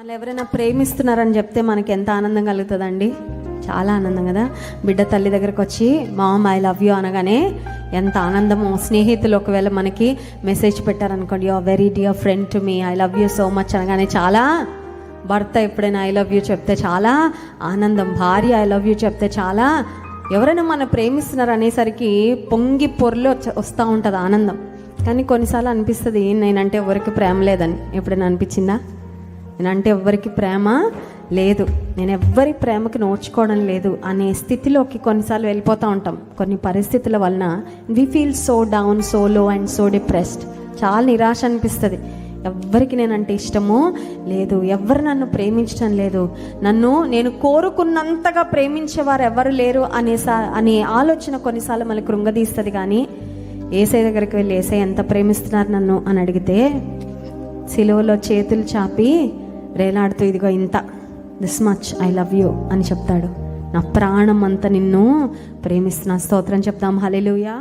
వాళ్ళు ఎవరైనా ప్రేమిస్తున్నారని చెప్తే మనకి ఎంత ఆనందం కలుగుతుందండి. చాలా ఆనందం కదా. బిడ్డ తల్లి దగ్గరకు వచ్చి మామ్ ఐ లవ్ యూ అనగానే ఎంత ఆనందమో. స్నేహితులు ఒకవేళ మనకి మెసేజ్ పెట్టారనుకోండి, your very dear friend to me, I love you so much అనగానే చాలా. భర్త ఎప్పుడైనా ఐ లవ్ యూ చెప్తే చాలా ఆనందం. భార్య ఐ లవ్ యూ చెప్తే చాలా. ఎవరైనా మనం ప్రేమిస్తున్నారు అనేసరికి పొంగి పొర్లు వస్తూ ఉంటుంది ఆనందం. కానీ కొన్నిసార్లు అనిపిస్తుంది నేనంటే ఎవరికి ప్రేమ లేదని. ఎప్పుడైనా అనిపించిందా? నేనంటే ఎవ్వరికి ప్రేమ లేదు, నేను ఎవ్వరి ప్రేమకి నోచుకోవడం లేదు అనే స్థితిలోకి కొన్నిసార్లు వెళ్ళిపోతూ ఉంటాం. కొన్ని పరిస్థితుల వలన we feel so down, so low and so depressed. చాలా నిరాశ అనిపిస్తుంది. ఎవ్వరికి నేనంటే ఇష్టమో లేదు, ఎవ్వరు నన్ను ప్రేమించడం లేదు, నేను కోరుకున్నంతగా ప్రేమించేవారు ఎవరు లేరు అనే ఆలోచన కొన్నిసార్లు మనకు కృంగదీస్తుంది. కానీ ఏసై దగ్గరికి వెళ్ళి ఏసై ఎంత ప్రేమిస్తున్నారు నన్ను అని అడిగితే సిలువలో చేతులు చాపి రేలాడుతూ ఇదిగో ఇంత, this much I love you అని చెప్తాడు. నా ప్రాణం అంతా నిన్ను ప్రేమిస్తున్నా. స్తోత్రం చెప్తాం. హల్లెలూయా.